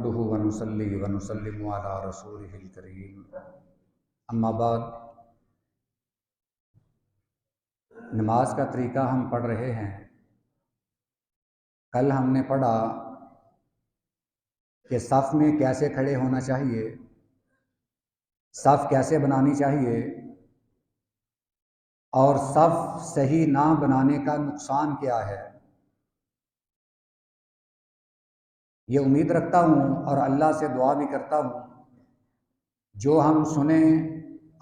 نحمده ونصلي ونسلم على رسوله الكريم اما بعد۔ نماز کا طریقہ ہم پڑھ رہے ہیں۔ کل ہم نے پڑھا کہ صف میں کیسے کھڑے ہونا چاہیے، صف کیسے بنانی چاہیے، اور صف صحیح نہ بنانے کا نقصان کیا ہے۔ یہ امید رکھتا ہوں اور اللہ سے دعا بھی کرتا ہوں جو ہم سنیں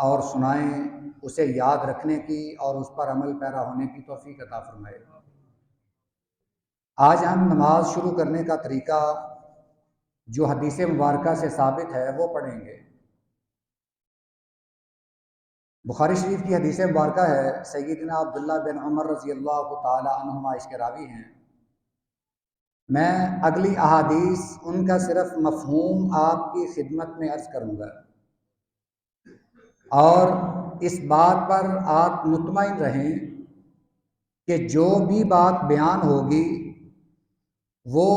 اور سنائیں اسے یاد رکھنے کی اور اس پر عمل پیرا ہونے کی توفیق عطا فرمائے۔ آج ہم نماز شروع کرنے کا طریقہ جو حدیث مبارکہ سے ثابت ہے وہ پڑھیں گے۔ بخاری شریف کی حدیث مبارکہ ہے، سیدنا عبداللہ بن عمر رضی اللہ تعالی عنہما اس کے راوی ہیں۔ میں اگلی احادیث ان کا صرف مفہوم آپ کی خدمت میں عرض کروں گا، اور اس بات پر آپ مطمئن رہیں کہ جو بھی بات بیان ہوگی وہ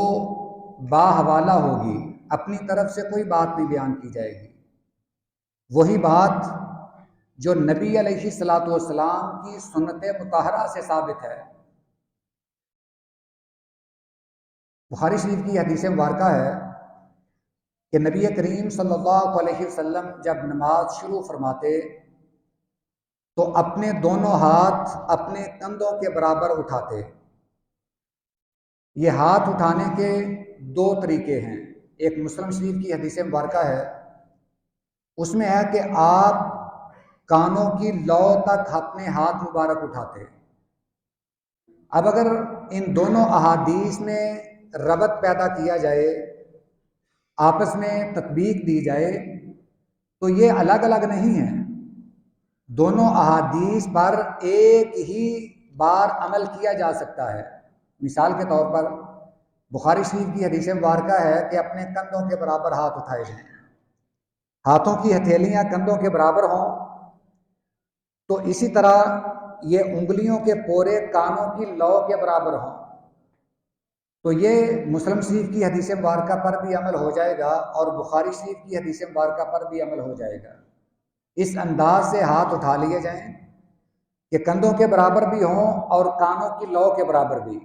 باحوالہ ہوگی، اپنی طرف سے کوئی بات نہیں بیان کی جائے گی۔ وہی بات جو نبی علیہ الصلوۃ والسلام کی سنت مطہرہ سے ثابت ہے۔ بخاری شریف کی حدیث مبارکہ ہے کہ نبی کریم صلی اللہ علیہ وسلم جب نماز شروع فرماتے تو اپنے دونوں ہاتھ اپنے کندھوں کے برابر اٹھاتے۔ یہ ہاتھ اٹھانے کے دو طریقے ہیں۔ ایک مسلم شریف کی حدیث مبارکہ ہے، اس میں ہے کہ آپ کانوں کی لو تک اپنے ہاتھ مبارک اٹھاتے۔ اب اگر ان دونوں احادیث میں ربط پیدا کیا جائے، آپس میں تطبیق دی جائے، تو یہ الگ الگ نہیں ہیں، دونوں احادیث پر ایک ہی بار عمل کیا جا سکتا ہے۔ مثال کے طور پر بخاری شریف کی حدیث مبارکہ ہے کہ اپنے کندھوں کے برابر ہاتھ اٹھائے جائیں، ہاتھوں کی ہتھیلیاں کندھوں کے برابر ہوں، تو اسی طرح یہ انگلیوں کے پورے کانوں کی لو کے برابر ہوں، تو یہ مسلم شریف کی حدیث مبارکہ پر بھی عمل ہو جائے گا اور بخاری شریف کی حدیث مبارکہ پر بھی عمل ہو جائے گا۔ اس انداز سے ہاتھ اٹھا لیے جائیں کہ کندھوں کے برابر بھی ہوں اور کانوں کی لو کے برابر بھی،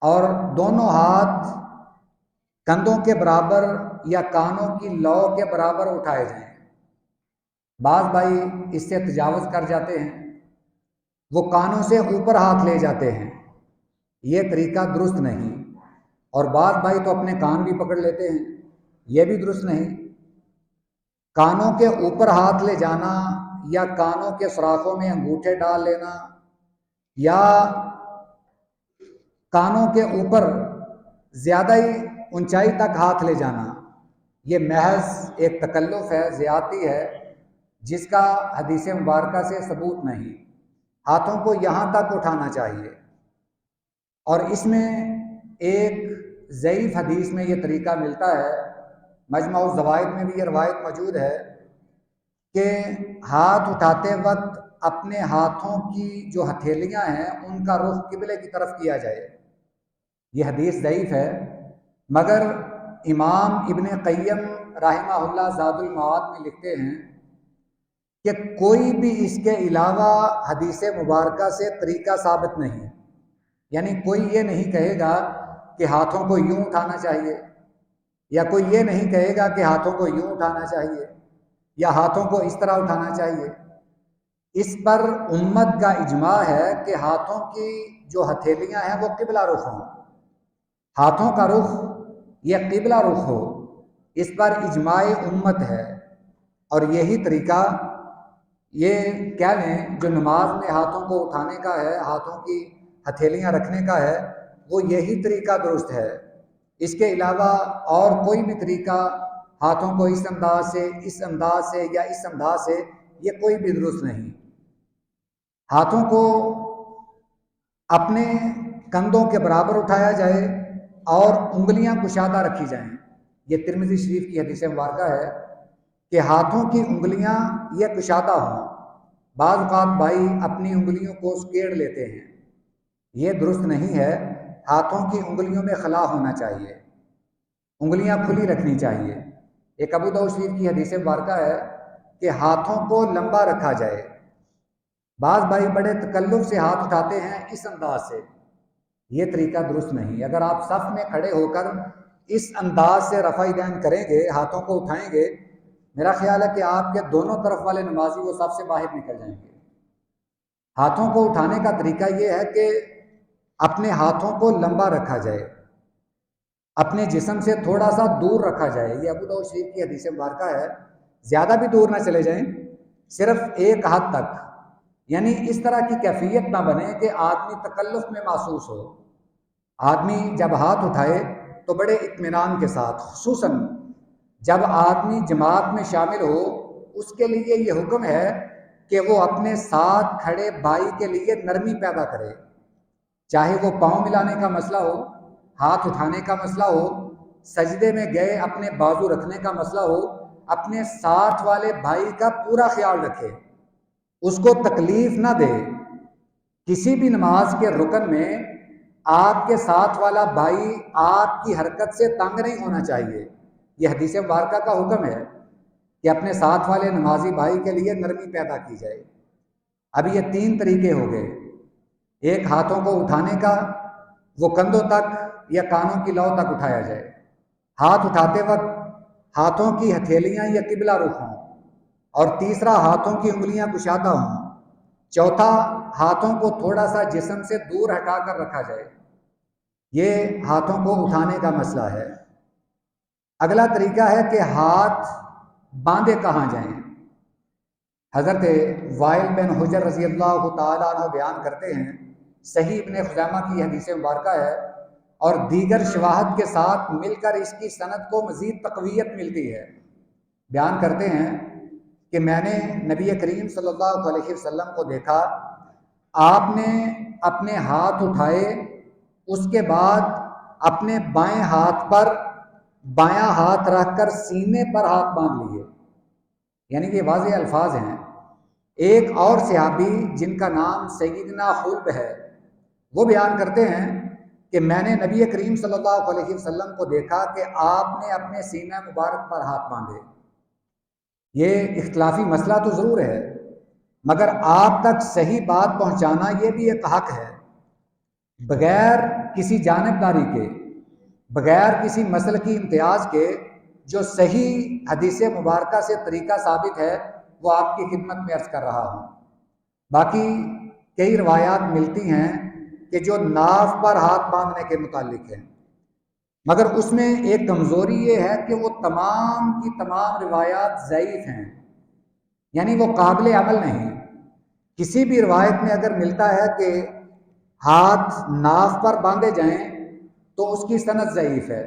اور دونوں ہاتھ کندھوں کے برابر یا کانوں کی لو کے برابر اٹھائے جائیں۔ بعض بھائی اس سے تجاوز کر جاتے ہیں، وہ کانوں سے اوپر ہاتھ لے جاتے ہیں، یہ طریقہ درست نہیں، اور بعض بھائی تو اپنے کان بھی پکڑ لیتے ہیں، یہ بھی درست نہیں۔ کانوں کے اوپر ہاتھ لے جانا یا کانوں کے سوراخوں میں انگوٹھے ڈال لینا یا کانوں کے اوپر زیادہ ہی اونچائی تک ہاتھ لے جانا، یہ محض ایک تکلف ہے، زیادتی ہے، جس کا حدیث مبارکہ سے ثبوت نہیں۔ ہاتھوں کو یہاں تک اٹھانا چاہیے، اور اس میں ایک ضعیف حدیث میں یہ طریقہ ملتا ہے، مجمع الزوائد میں بھی یہ روایت موجود ہے کہ ہاتھ اٹھاتے وقت اپنے ہاتھوں کی جو ہتھیلیاں ہیں ان کا رخ قبلے کی طرف کیا جائے۔ یہ حدیث ضعیف ہے، مگر امام ابن قیم رحمہ اللہ زاد المعاد میں لکھتے ہیں کہ کوئی بھی اس کے علاوہ حدیث مبارکہ سے طریقہ ثابت نہیں، یعنی کوئی یہ نہیں کہے گا کہ ہاتھوں کو یوں اٹھانا چاہیے، یا کوئی یہ نہیں کہے گا کہ ہاتھوں کو یوں اٹھانا چاہیے یا ہاتھوں کو اس طرح اٹھانا چاہیے۔ اس پر امت کا اجماع ہے کہ ہاتھوں کی جو ہتھیلیاں ہیں وہ قبلہ رخ ہوں، ہاتھوں کا رخ یہ قبلہ رخ ہو، اس پر اجماع امت ہے، اور یہی طریقہ یہ کہہ لیں جو نماز میں ہاتھوں کو اٹھانے کا ہے، ہاتھوں کی ہتھیلیاں رکھنے کا ہے، وہ یہی طریقہ درست ہے۔ اس کے علاوہ اور کوئی بھی طریقہ ہاتھوں کو اس انداز سے، اس انداز سے یا اس انداز سے، یہ کوئی بھی درست نہیں۔ ہاتھوں کو اپنے کندھوں کے برابر اٹھایا جائے اور انگلیاں کشادہ رکھی جائیں۔ یہ ترمذی شریف کی حدیث مبارکہ ہے کہ ہاتھوں کی انگلیاں یہ کشادہ ہوں۔ بعض اوقات بھائی اپنی انگلیوں کو سکیڑ لیتے ہیں، یہ درست نہیں ہے، ہاتھوں کی انگلیوں میں خلا ہونا چاہیے۔ انگلیاں کھلی رکھنی چاہیے۔ ایک ابو داؤد شریف کی حدیث مبارکہ ہے کہ ہاتھوں کو لمبا رکھا جائے۔ بعض بھائی بڑے تکلف سے ہاتھ اٹھاتے ہیں اس انداز سے، یہ طریقہ درست نہیں۔ اگر آپ صف میں کھڑے ہو کر اس انداز سے رفع دین کریں گے، ہاتھوں کو اٹھائیں گے، میرا خیال ہے کہ آپ کے دونوں طرف والے نمازی وہ صف سے باہر نکل جائیں گے۔ ہاتھوں کو اٹھانے کا طریقہ یہ ہے کہ اپنے ہاتھوں کو لمبا رکھا جائے، اپنے جسم سے تھوڑا سا دور رکھا جائے۔ یہ ابو داؤد شریف کی حدیث مبارکہ ہے، زیادہ بھی دور نہ چلے جائیں، صرف ایک حد تک، یعنی اس طرح کی کیفیت نہ بنے کہ آدمی تکلف میں محسوس ہو۔ آدمی جب ہاتھ اٹھائے تو بڑے اطمینان کے ساتھ، خصوصاً جب آدمی جماعت میں شامل ہو، اس کے لیے یہ حکم ہے کہ وہ اپنے ساتھ کھڑے بھائی کے لیے نرمی پیدا کرے، چاہے وہ پاؤں ملانے کا مسئلہ ہو، ہاتھ اٹھانے کا مسئلہ ہو، سجدے میں گئے اپنے بازو رکھنے کا مسئلہ ہو، اپنے ساتھ والے بھائی کا پورا خیال رکھے، اس کو تکلیف نہ دے۔ کسی بھی نماز کے رکن میں آپ کے ساتھ والا بھائی آپ کی حرکت سے تنگ نہیں ہونا چاہیے۔ یہ حدیث مبارکہ کا حکم ہے کہ اپنے ساتھ والے نمازی بھائی کے لیے نرمی پیدا کی جائے۔ اب یہ 3 طریقے ہو گئے، ایک ہاتھوں کو اٹھانے کا، وہ کندھوں تک یا کانوں کی لو تک اٹھایا جائے۔ ہاتھ اٹھاتے وقت ہاتھوں کی ہتھیلیاں یا قبلہ رخ ہوں، اور تیسرا ہاتھوں کی انگلیاں کشادہ ہوں، چوتھا ہاتھوں کو تھوڑا سا جسم سے دور ہٹا کر رکھا جائے۔ یہ ہاتھوں کو اٹھانے کا مسئلہ ہے۔ اگلا طریقہ ہے کہ ہاتھ باندھے کہاں جائیں۔ حضرت وائل بن حجر رضی اللہ تعالیٰ عنہ بیان کرتے ہیں، صحیح ابن خزیمہ کی حدیث مبارکہ ہے، اور دیگر شواہد کے ساتھ مل کر اس کی سند کو مزید تقویت ملتی ہے۔ بیان کرتے ہیں کہ میں نے نبی کریم صلی اللہ علیہ وسلم کو دیکھا، آپ نے اپنے ہاتھ اٹھائے، اس کے بعد اپنے بائیں ہاتھ پر بایاں ہاتھ رکھ کر سینے پر ہاتھ باندھ لیے، یعنی کہ واضح الفاظ ہیں۔ ایک اور صحابی جن کا نام سیدنا خلب ہے، وہ بیان کرتے ہیں کہ میں نے نبی کریم صلی اللہ علیہ وسلم کو دیکھا کہ آپ نے اپنے سینہ مبارک پر ہاتھ باندھے۔ یہ اختلافی مسئلہ تو ضرور ہے، مگر آپ تک صحیح بات پہنچانا یہ بھی ایک حق ہے، بغیر کسی جانبداری کے، بغیر کسی مسئلے کی امتیاز کے۔ جو صحیح حدیث مبارکہ سے طریقہ ثابت ہے وہ آپ کی خدمت میں عرض کر رہا ہوں۔ باقی کئی روایات ملتی ہیں کہ جو ناف پر ہاتھ باندھنے کے متعلق ہے، مگر اس میں ایک کمزوری یہ ہے کہ وہ تمام کی تمام روایات ضعیف ہیں، یعنی وہ قابل عمل نہیں۔ کسی بھی روایت میں اگر ملتا ہے کہ ہاتھ ناف پر باندھے جائیں تو اس کی سند ضعیف ہے،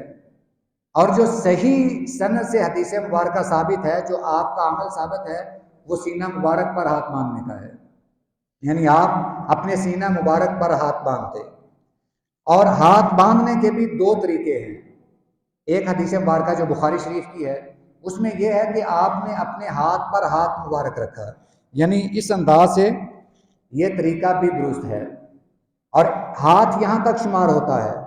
اور جو صحیح سند سے حدیث مبارکہ ثابت ہے، جو آپ کا عمل ثابت ہے، وہ سینہ مبارک پر ہاتھ باندھنے کا ہے، یعنی آپ اپنے سینہ مبارک پر ہاتھ باندھتے۔ اور ہاتھ باندھنے کے بھی 2 طریقے ہیں۔ ایک حدیث مبارکہ جو بخاری شریف کی ہے، اس میں یہ ہے کہ آپ نے اپنے ہاتھ پر ہاتھ مبارک رکھا، یعنی اس انداز سے، یہ طریقہ بھی درست ہے، اور ہاتھ یہاں تک شمار ہوتا ہے۔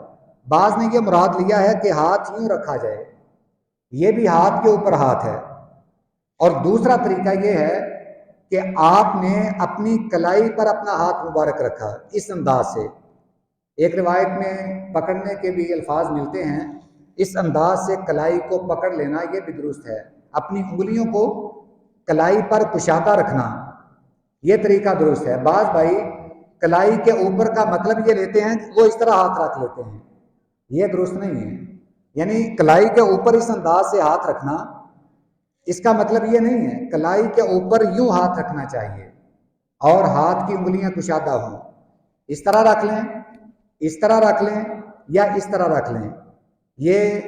بعض نے یہ مراد لیا ہے کہ ہاتھ یوں رکھا جائے، یہ بھی ہاتھ کے اوپر ہاتھ ہے۔ اور دوسرا طریقہ یہ ہے کہ آپ نے اپنی کلائی پر اپنا ہاتھ مبارک رکھا اس انداز سے۔ ایک روایت میں پکڑنے کے بھی الفاظ ملتے ہیں، اس انداز سے کلائی کو پکڑ لینا یہ بھی درست ہے، اپنی انگلیوں کو کلائی پر کشادہ رکھنا، یہ طریقہ درست ہے۔ بعض بھائی کلائی کے اوپر کا مطلب یہ لیتے ہیں کہ وہ اس طرح ہاتھ رکھ لیتے ہیں، یہ درست نہیں ہے۔ یعنی کلائی کے اوپر اس انداز سے ہاتھ رکھنا، اس کا مطلب یہ نہیں ہے۔ کلائی کے اوپر یوں ہاتھ رکھنا چاہیے اور ہاتھ کی انگلیاں کشادہ ہوں، اس طرح رکھ لیں، اس طرح رکھ لیں، یا اس طرح رکھ لیں، یہ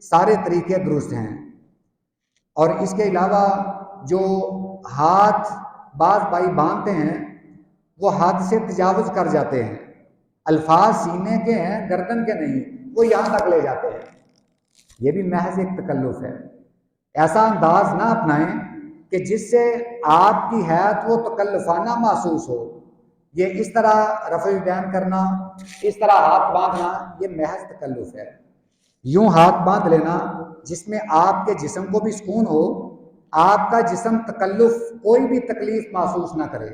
سارے طریقے درست ہیں۔ اور اس کے علاوہ جو ہاتھ بعض بھائی باندھتے ہیں وہ حد سے تجاوز کر جاتے ہیں، الفاظ سینے کے ہیں گردن کے نہیں، وہ یہاں تک لے جاتے ہیں، یہ بھی محض ایک تکلف ہے۔ ایسا انداز نہ اپنائیں کہ جس سے آپ کی حیات وہ تکلفانہ محسوس ہو۔ یہ اس طرح رفع بیان کرنا، اس طرح ہاتھ باندھنا، یہ محض تکلف ہے۔ یوں ہاتھ باندھ لینا جس میں آپ کے جسم کو بھی سکون ہو، آپ کا جسم تکلف کوئی بھی تکلیف محسوس نہ کرے۔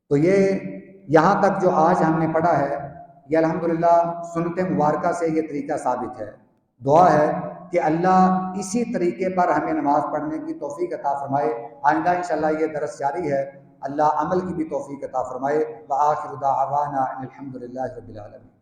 تو یہ یہاں تک جو آج ہم نے پڑھا ہے، یہ الحمدللہ سنت مبارکہ سے یہ طریقہ ثابت ہے۔ دعا ہے کہ اللہ اسی طریقے پر ہمیں نماز پڑھنے کی توفیق عطا فرمائے۔ آئندہ انشاءاللہ یہ درس جاری ہے، اللہ عمل کی بھی توفیق عطا فرمائے۔ وآخر دعوانا ان الحمدللہ رب العالمین۔